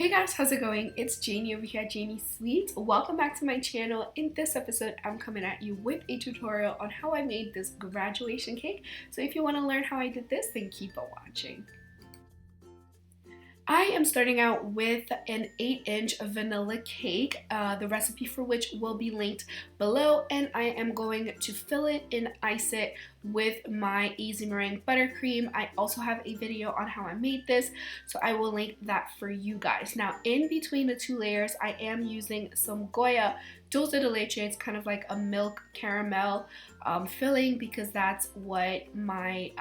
Hey guys, how's it going? It's Janie over here at JaniesSweets. Welcome back to my channel. In this episode, I'm coming at you with a tutorial on how I made this graduation cake. So if you want to learn how I did this, then keep on watching. I am starting out with an 8-inch vanilla cake, the recipe for which will be linked below, and I am going to fill it and ice it with my easy meringue buttercream. I also have a video on how I made this, so I will link that for you guys. Now, in between the two layers, I am using some Goya dulce de leche. It's kind of like a milk caramel filling because that's what my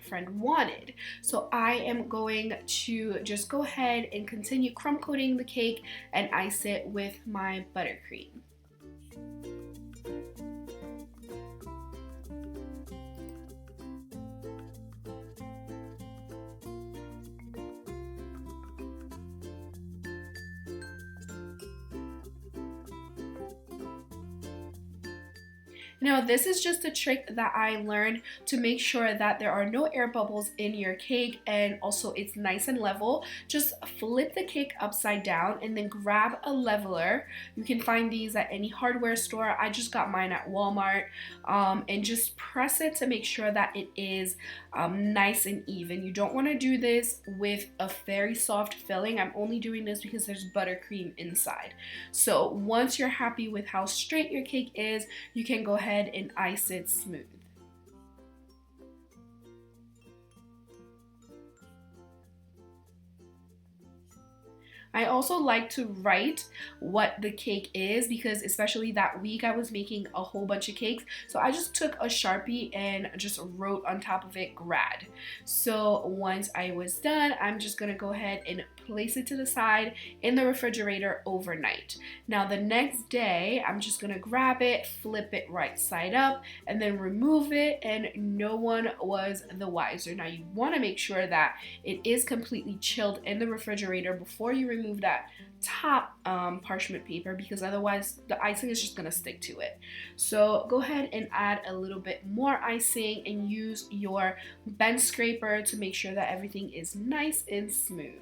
friend wanted. So I am going to just go ahead and continue crumb coating the cake and ice it with my buttercream. Now, this is just a trick that I learned to make sure that there are no air bubbles in your cake and also it's nice and level. Just flip the cake upside down and then grab a leveler. You can find these at any hardware store. I just got mine at Walmart, and just press it to make sure that it is nice and even. You don't want to do this with a very soft filling. I'm only doing this because there's buttercream inside. So once you're happy with how straight your cake is, you can go ahead and ice it smooth. I also like to write what the cake is because especially that week I was making a whole bunch of cakes. So I just took a Sharpie and just wrote on top of it grad. So once I was done, I'm just gonna go ahead and place it to the side in the refrigerator overnight. Now the next day, I'm just gonna grab it, flip it right side up, and then remove it, and no one was the wiser. Now you wanna make sure that it is completely chilled in the refrigerator before you remove that top parchment paper, because otherwise the icing is just gonna stick to it. So go ahead and add a little bit more icing and use your bench scraper to make sure that everything is nice and smooth.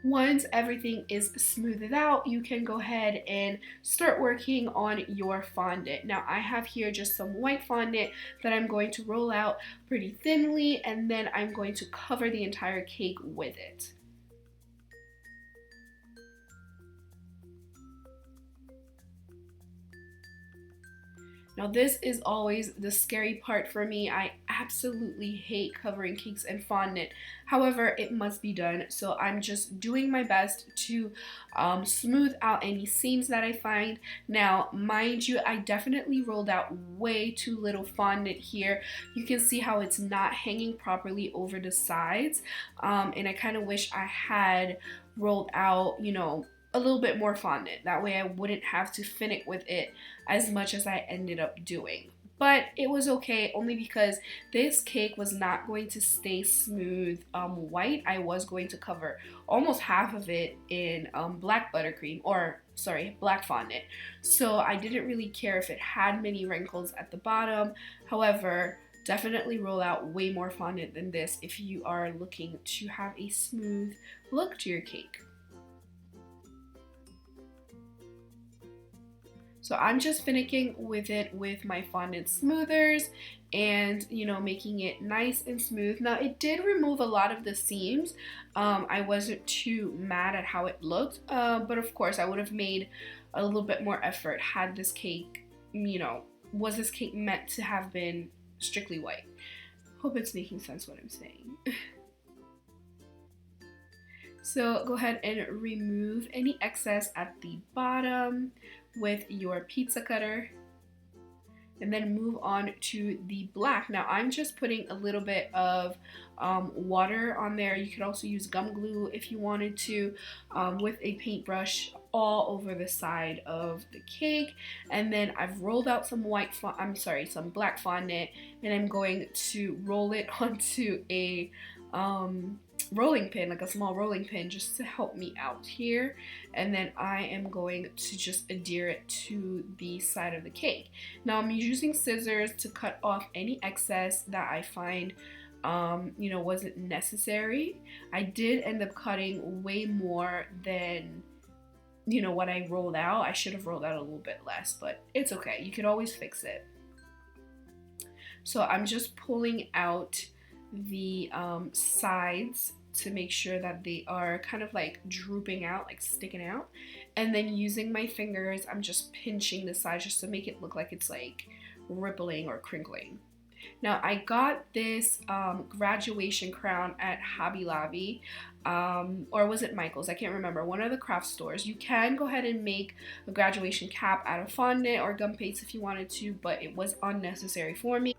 Once everything is smoothed out, you can go ahead and start working on your fondant. Now I have here just some white fondant that I'm going to roll out pretty thinly, and then I'm going to cover the entire cake with it. Now this is always the scary part for me. I absolutely hate covering cakes in fondant. However, it must be done. So I'm just doing my best to smooth out any seams that I find. Now, mind you, I definitely rolled out way too little fondant here. You can see how it's not hanging properly over the sides. And I kind of wish I had rolled out, a little bit more fondant. That way I wouldn't have to finick with it as much as I ended up doing. But it was okay only because this cake was not going to stay smooth white. I was going to cover almost half of it in black buttercream, or sorry, black fondant. So I didn't really care if it had many wrinkles at the bottom. However, definitely roll out way more fondant than this if you are looking to have a smooth look to your cake. So I'm just finicking with it with my fondant smoothers and, making it nice and smooth. Now it did remove a lot of the seams. I wasn't too mad at how it looked, but of course I would have made a little bit more effort had this cake, was this cake meant to have been strictly white. Hope it's making sense what I'm saying. So go ahead and remove any excess at the bottom with your pizza cutter, and then move on to the black. Now I'm just putting a little bit of water on there. You could also use gum glue if you wanted to, with a paintbrush all over the side of the cake. And then I've rolled out some some black fondant, and I'm going to roll it onto a rolling pin, like a small rolling pin, just to help me out here. And then I am going to just adhere it to the side of the cake. Now I'm using scissors to cut off any excess that I find wasn't necessary. I did end up cutting way more than what I rolled out. I should have rolled out a little bit less, but it's okay. You could always fix it. So I'm just pulling out the sides to make sure that they are kind of like drooping out, like sticking out. And then using my fingers, I'm just pinching the sides just to make it look like it's like rippling or crinkling. Now I got this graduation crown at Hobby Lobby, or was it Michael's? I can't remember. One of the craft stores. You can go ahead and make a graduation cap out of fondant or gum paste if you wanted to, but it was unnecessary for me.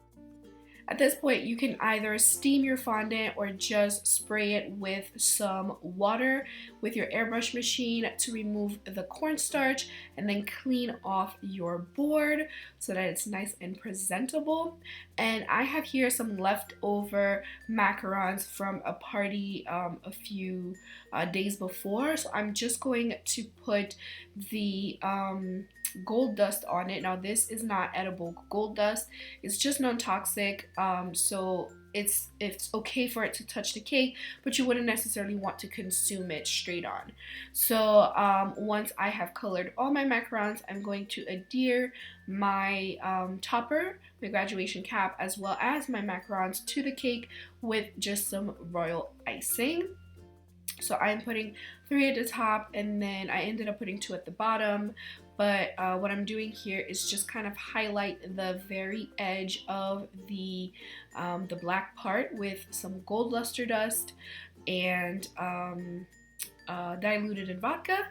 At this point, you can either steam your fondant or just spray it with some water with your airbrush machine to remove the cornstarch and then clean off your board so that it's nice and presentable. And I have here some leftover macarons from a party a few days before. So I'm just going to put the gold dust on it. Now this is not edible gold dust, it's just non-toxic, so it's okay for it to touch the cake, but you wouldn't necessarily want to consume it straight on. So once I have colored all my macarons, I'm going to adhere my topper, my graduation cap, as well as my macarons to the cake with just some royal icing. So I'm putting 3 at the top, and then I ended up putting 2 at the bottom. But what I'm doing here is just kind of highlight the very edge of the black part with some gold luster dust and diluted in vodka.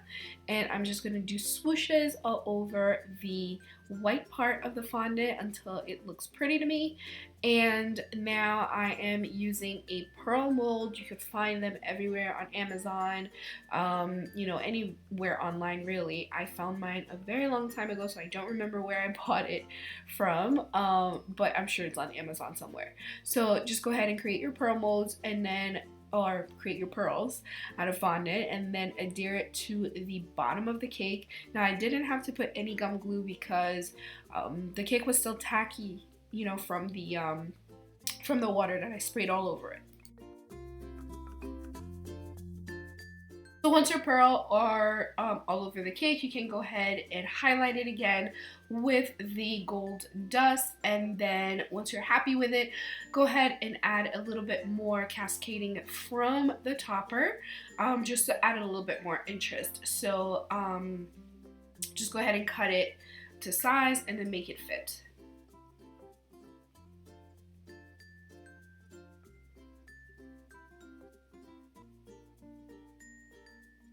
And I'm just going to do swooshes all over the white part of the fondant until it looks pretty to me. And now I am using a pearl mold. You could find them everywhere on Amazon, anywhere online really. I found mine a very long time ago, so I don't remember where I bought it from, but I'm sure it's on Amazon somewhere. So just go ahead and create your pearl molds, and then or create your pearls out of fondant, and then adhere it to the bottom of the cake. Now I didn't have to put any gum glue because the cake was still tacky, from the water that I sprayed all over it. So once your pearl are all over the cake, you can go ahead and highlight it again with the gold dust, and then once you're happy with it, go ahead and add a little bit more cascading from the topper, just to add a little bit more interest. So just go ahead and cut it to size and then make it fit.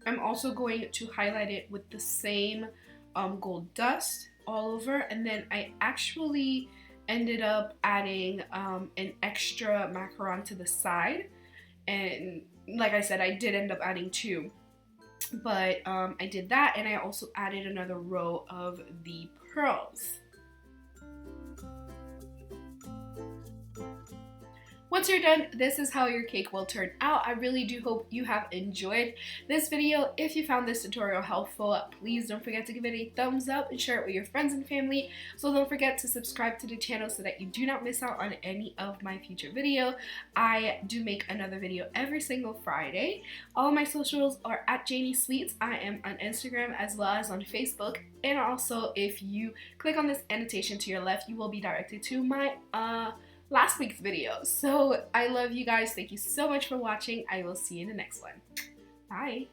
I'm also going to highlight it with the same gold dust all over, and then I actually ended up adding an extra macaron to the side, and like I said, I did end up adding 2, but I did that, and I also added another row of the pearls. Once you're done, this is how your cake will turn out. I really do hope you have enjoyed this video. If you found this tutorial helpful, please don't forget to give it a thumbs up and share it with your friends and family. So don't forget to subscribe to the channel so that you do not miss out on any of my future videos. I do make another video every single Friday. All my socials are at JaniesSweets. I am on Instagram as well as on Facebook. And also, if you click on this annotation to your left, you will be directed to my last week's video. So I love you guys. Thank you so much for watching. I will see you in the next one. Bye.